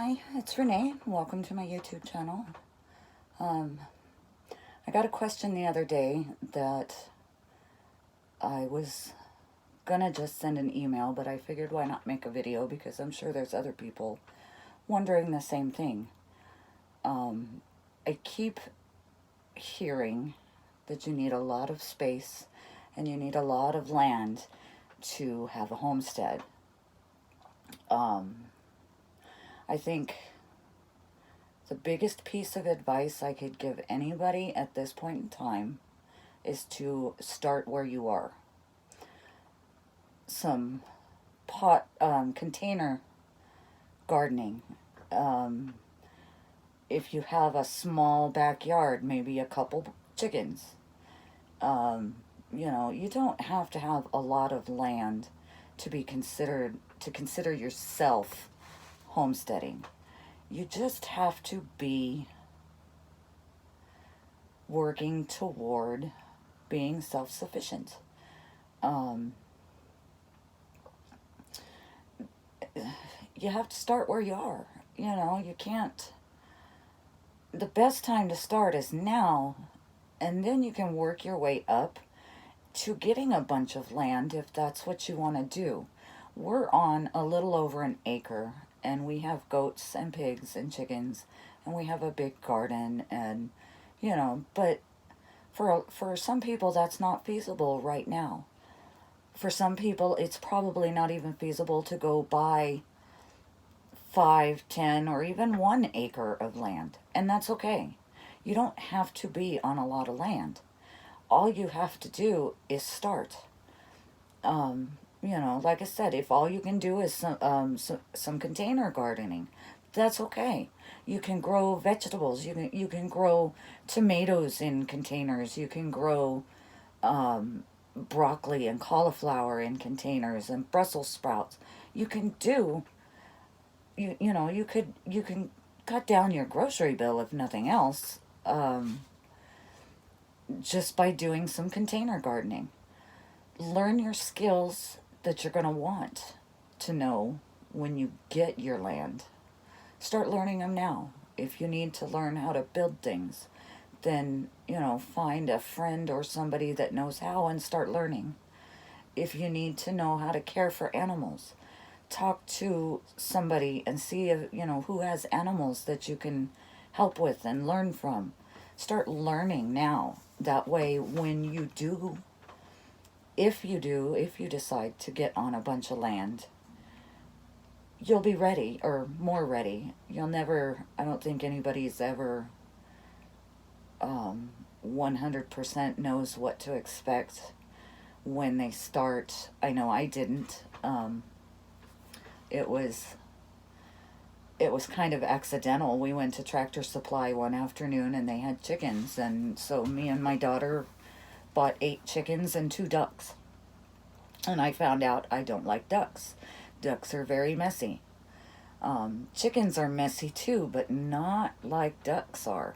Hi, it's Renee. Welcome to my YouTube channel. I got a question the other day that I was gonna just send an email, but I figured why not make a video because I'm sure there's other people wondering the same thing. I keep hearing that you need a lot of space and you need a lot of land to have a homestead. I think the biggest piece of advice I could give anybody at this point in time is to start where you are. Some container gardening. If you have a small backyard, maybe a couple chickens. You don't have to have a lot of land to consider yourself homesteading. You just have to be working toward being self-sufficient. You have to start where you are. You can't. The best time to start is now, and then you can work your way up to getting a bunch of land if that's what you want to do. We're on a little over an acre, and we have goats and pigs and chickens, and we have a big garden, and but for some people that's not feasible right now. For some people it's probably not even feasible to go buy 5, 10, or even 1 acre of land, and that's okay. You don't have to be on a lot of land. All you have to do is start. Like I said, if all you can do is some container gardening, that's okay. You can grow vegetables. You can grow tomatoes in containers. You can grow broccoli and cauliflower in containers and Brussels sprouts. You can do. You can cut down your grocery bill if nothing else, just by doing some container gardening. Learn your skills that you're going to want to know when you get your land. Start learning them now. If you need to learn how to build things, then, find a friend or somebody that knows how and start learning. If you need to know how to care for animals, talk to somebody and see if, who has animals that you can help with and learn from. Start learning now. That way, when you do, if you decide to get on a bunch of land, you'll be ready, or more ready. I don't think anybody's ever 100% knows what to expect when they start. I know I didn't. It was kind of accidental. We went to Tractor Supply one afternoon and they had chickens, and so me and my daughter bought 8 chickens and 2 ducks. And I found out I don't like ducks. Ducks are very messy. Chickens are messy too, but not like ducks are.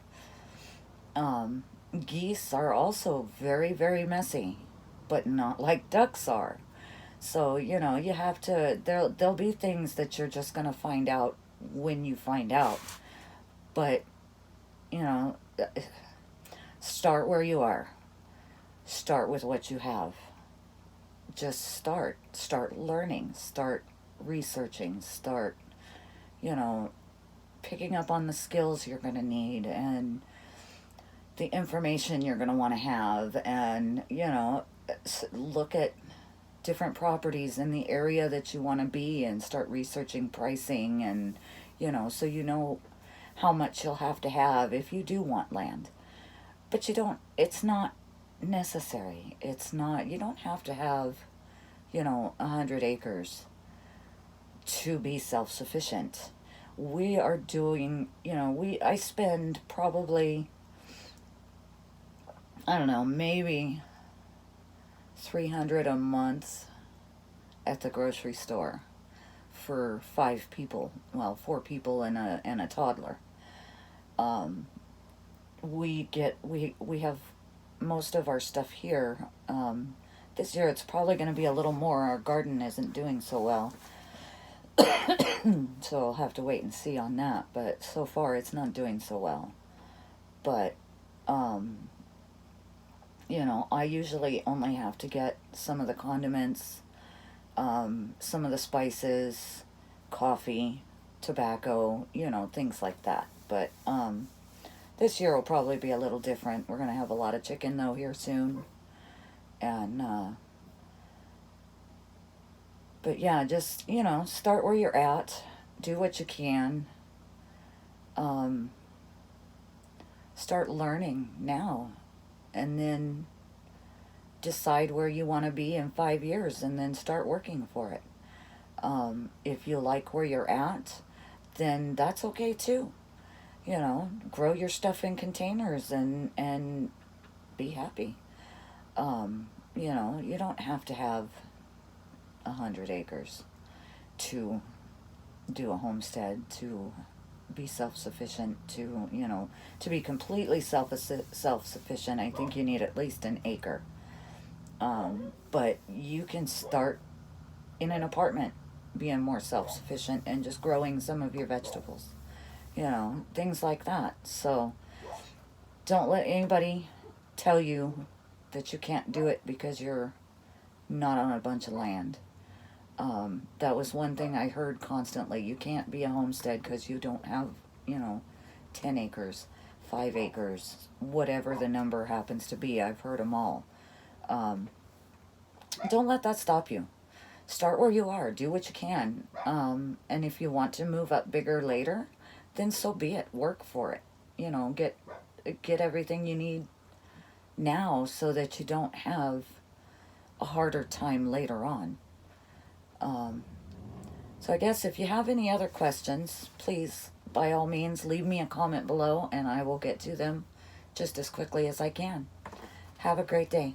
Geese are also very, very messy, but not like ducks are. So, you have to, there'll be things that you're just going to find out when you find out. But, start where you are. Start with what you have. Just start learning, start researching, start, picking up on the skills you're going to need and the information you're going to want to have, and, look at different properties in the area that you want to be and start researching pricing, and, so how much you'll have to have if you do want land. But it's not necessary. You don't have to have 100 acres to be self-sufficient. We are doing, I spend probably, I don't know, maybe $300 a month at the grocery store for 5 people. Well, 4 people and a toddler. We have most of our stuff here. This year it's probably going to be a little more. Our garden isn't doing so well. So I'll have to wait and see on that. But so far, it's not doing so well. But, you know, I usually only have to get some of the condiments, some of the spices, coffee, tobacco, you know, things like that. But this year will probably be a little different. We're going to have a lot of chicken, though, here soon. And, but yeah, just, you know, start where you're at. Do what you can. Start learning now. And then decide where you want to be in 5 years and then start working for it. If you like where you're at, then that's okay too. You know, grow your stuff in containers and be happy. You know, you don't have to have 100 acres to do a homestead, to be self-sufficient, to, you know, to be completely self-sufficient. I think you need at least an acre. But you can start in an apartment being more self-sufficient and just growing some of your vegetables, you know, things like that. So don't let anybody tell you that you can't do it because you're not on a bunch of land. That was one thing I heard constantly. You can't be a homestead because you don't have, you know, 10 acres, 5 acres, whatever the number happens to be. I've heard them all. Don't let that stop you. Start where you are. Do what you can. And if you want to move up bigger later, then so be it. Work for it. You know, get everything you need now so that you don't have a harder time later on. So I guess if you have any other questions, please, by all means, leave me a comment below and I will get to them just as quickly as I can. Have a great day.